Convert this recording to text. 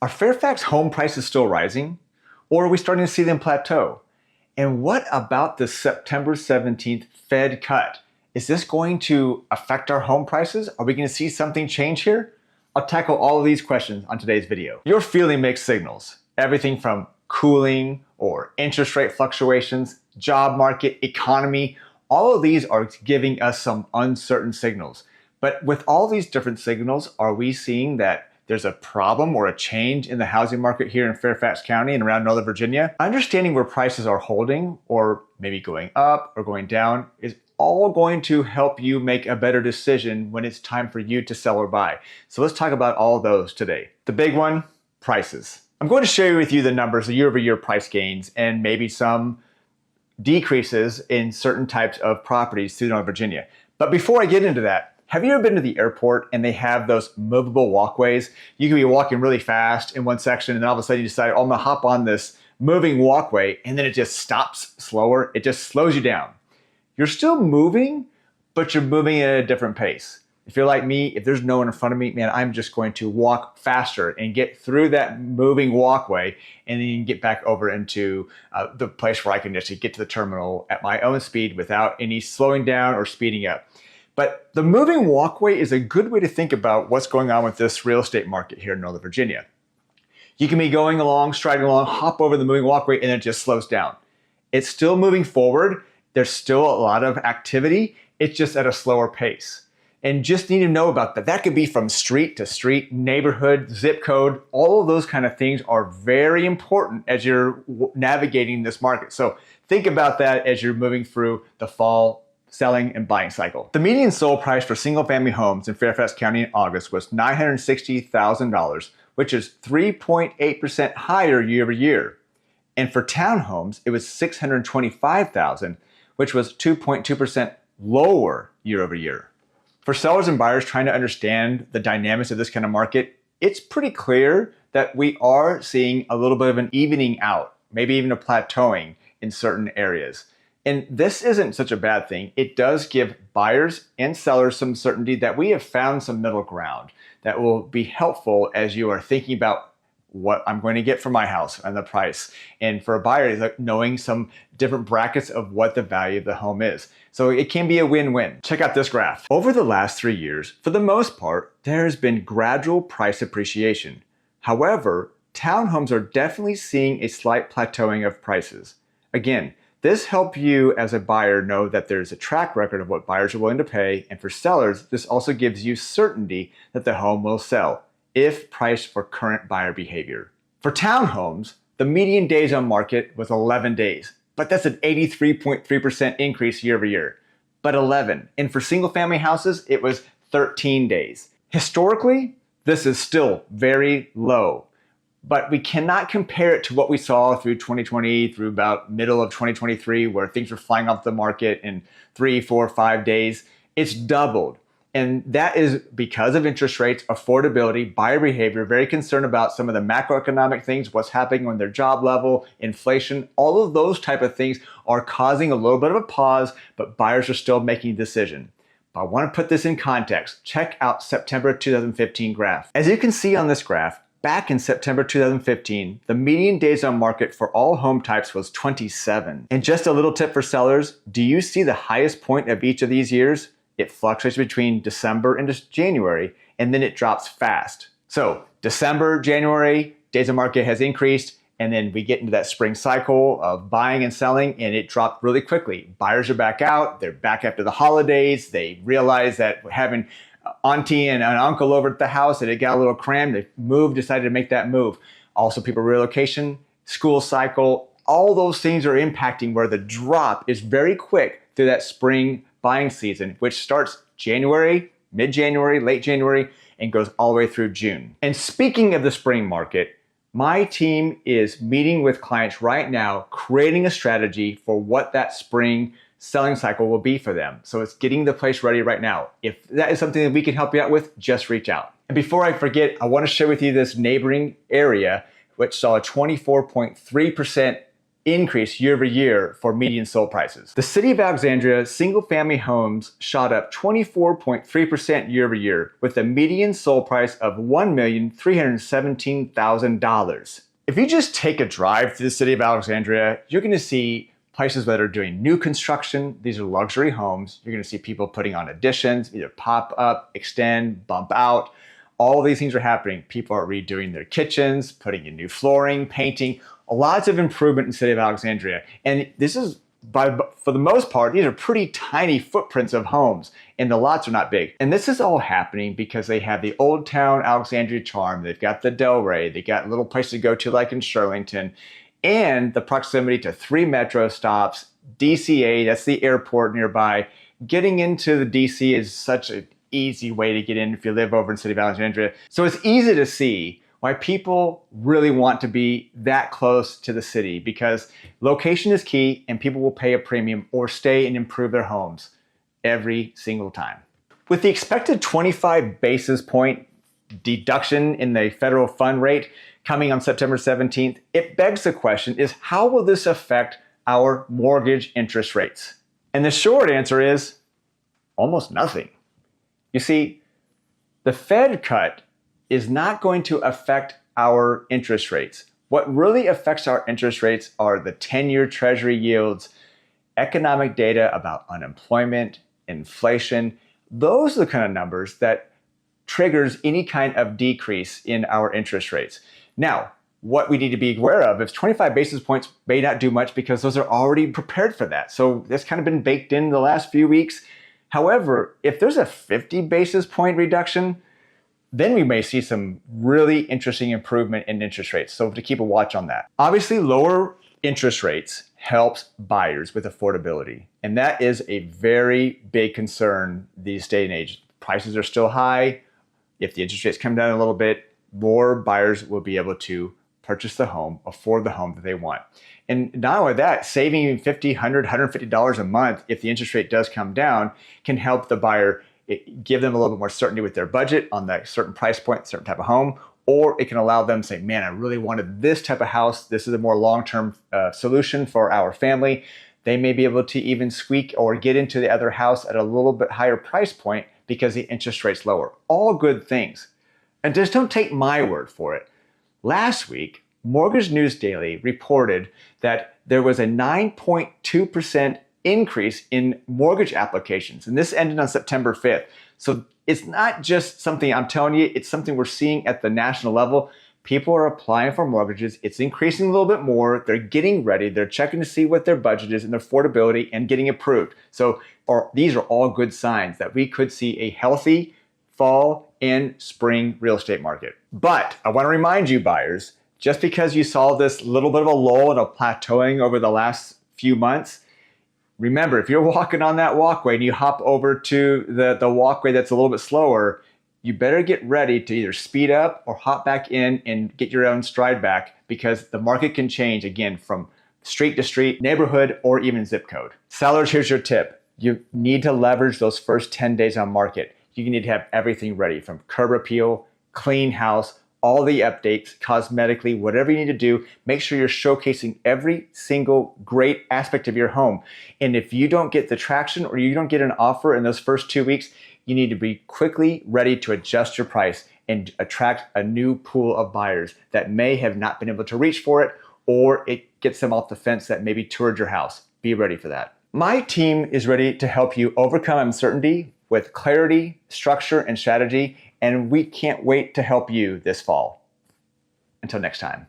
Are Fairfax home prices still rising, or are we starting to see them plateau? And what about the September 17th Fed cut? Is this going to affect our home prices? Are we going to see something change here? I'll tackle all of these questions on today's video. You're feeling mixed signals, everything from cooling or interest rate fluctuations, job market, economy. All of these are giving us some uncertain signals. But with all these different signals, are we seeing that there's a problem or a change in the housing market here in Fairfax County and around Northern Virginia? Understanding where prices are holding or maybe going up or going down is all going to help you make a better decision when it's time for you to sell or buy. So let's talk about all of those today. The big one, prices. I'm going to share with you the numbers, the year-over-year price gains, and maybe some decreases in certain types of properties through Northern Virginia. But before I get into that, have you ever been to the airport and they have those movable walkways? You can be walking really fast in one section and then all of a sudden you decide, oh, I'm gonna hop on this moving walkway, and then it just stops slower. It just slows you down. You're still moving, but you're moving at a different pace. If you're like me, if there's no one in front of me, man, I'm just going to walk faster and get through that moving walkway and then get back over into the place where I can actually get to the terminal at my own speed without any slowing down or speeding up. But the moving walkway is a good way to think about what's going on with this real estate market here in Northern Virginia. You can be going along, striding along, hop over the moving walkway, and it just slows down. It's still moving forward. There's still a lot of activity. It's just at a slower pace. And just need to know about that. That could be from street to street, neighborhood, zip code. All of those kind of things are very important as you're navigating this market. So think about that as you're moving through the fall selling and buying cycle. The median sold price for single-family homes in Fairfax County in August was $960,000, which is 3.8% higher year over year. And for townhomes, it was $625,000, which was 2.2% lower year over year. For sellers and buyers trying to understand the dynamics of this kind of market, it's pretty clear that we are seeing a little bit of an evening out, maybe even a plateauing in certain areas. And this isn't such a bad thing. It does give buyers and sellers some certainty that we have found some middle ground that will be helpful as you are thinking about what I'm going to get for my house and the price. And for a buyer, it's like knowing some different brackets of what the value of the home is. So it can be a win-win. Check out this graph. Over the last 3 years, for the most part, there has been gradual price appreciation. However, townhomes are definitely seeing a slight plateauing of prices. Again, this helps you as a buyer know that there's a track record of what buyers are willing to pay, and for sellers, this also gives you certainty that the home will sell if priced for current buyer behavior. For townhomes, the median days on market was 11 days, but that's an 83.3% increase year over year. But 11. And for single family houses, it was 13 days. Historically, this is still very low. But we cannot compare it to what we saw through 2020, through about middle of 2023, where things were flying off the market in 3, 4, 5 days. It's doubled. And that is because of interest rates, affordability, buyer behavior, very concerned about some of the macroeconomic things, what's happening on their job level, inflation. All of those type of things are causing a little bit of a pause, but buyers are still making a decision. But I want to put this in context. Check out September 2015 graph. As you can see on this graph, back in September 2015, the median days on market for all home types was 27. And just a little tip for sellers, do you see the highest point of each of these years? It fluctuates between December and January, and then it drops fast. So December, January, days on market has increased, and then we get into that spring cycle of buying and selling, and it dropped really quickly. Buyers are back out, they're back after the holidays, they realize that having auntie and an uncle over at the house and it got a little crammed. They decided to make that move. Also, people relocation, school cycle, all those things are impacting where the drop is very quick through that spring buying season, which starts January, mid-January, late January, and goes all the way through June. And speaking of the spring market, my team is meeting with clients right now, creating a strategy for what that spring selling cycle will be for them. So it's getting the place ready right now. If that is something that we can help you out with, just reach out. And before I forget, I want to share with you this neighboring area, which saw a 24.3% increase year over year for median sold prices. The city of Alexandria single-family homes shot up 24.3% year over year with a median sold price of $1,317,000. If you just take a drive through the city of Alexandria, you're going to see places that are doing new construction. These are luxury homes. You're going to see people putting on additions, either pop up, extend, bump out. All of these things are happening. People are redoing their kitchens, putting in new flooring, painting, lots of improvement in the city of Alexandria. And this is, for the most part, these are pretty tiny footprints of homes, and the lots are not big. And this is all happening because they have the old town Alexandria charm. They've got the Delray. They got a little place to go to like in Shirlington, and the proximity to 3 metro stops, DCA, that's the airport nearby. Getting into the DC is such an easy way to get in if you live over in the city of Alexandria. So it's easy to see why people really want to be that close to the city, because location is key and people will pay a premium or stay and improve their homes every single time. With the expected 25 basis point deduction in the federal fund rate coming on September 17th, it begs the question is, how will this affect our mortgage interest rates? And the short answer is almost nothing. You see, the Fed cut is not going to affect our interest rates. What really affects our interest rates are the 10-year Treasury yields, economic data about unemployment, inflation. Those are the kind of numbers that triggers any kind of decrease in our interest rates. Now, what we need to be aware of is 25 basis points may not do much because those are already prepared for that. So that's kind of been baked in the last few weeks. However, if there's a 50 basis point reduction, then we may see some really interesting improvement in interest rates. So to keep a watch on that. Obviously, lower interest rates helps buyers with affordability. And that is a very big concern these day and age. Prices are still high. If the interest rates come down a little bit, more buyers will be able to purchase the home, afford the home that they want. And not only that, saving $50, $100, $150 a month if the interest rate does come down can help the buyer, give them a little bit more certainty with their budget on that certain price point, certain type of home, or it can allow them to say, man, I really wanted this type of house. This is a more long-term solution for our family. They may be able to even squeak or get into the other house at a little bit higher price point because the interest rate's lower. All good things. And just don't take my word for it. Last week, Mortgage News Daily reported that there was a 9.2% increase in mortgage applications. And this ended on September 5th. So it's not just something I'm telling you, it's something we're seeing at the national level. People are applying for mortgages. It's increasing a little bit more. They're getting ready. They're checking to see what their budget is and their affordability and getting approved. So these are all good signs that we could see a healthy fall and spring real estate market. But I want to remind you buyers, just because you saw this little bit of a lull and a plateauing over the last few months, remember, if you're walking on that walkway and you hop over to the walkway that's a little bit slower, you better get ready to either speed up or hop back in and get your own stride back, because the market can change again from street to street, neighborhood, or even zip code. Sellers, here's your tip. You need to leverage those first 10 days on market. You need to have everything ready, from curb appeal, clean house, all the updates, cosmetically, whatever you need to do. Make sure you're showcasing every single great aspect of your home. And if you don't get the traction or you don't get an offer in those first 2 weeks, you need to be quickly ready to adjust your price and attract a new pool of buyers that may have not been able to reach for it, or it gets them off the fence that maybe toured your house. Be ready for that. My team is ready to help you overcome uncertainty with clarity, structure, and strategy, and we can't wait to help you this fall. Until next time.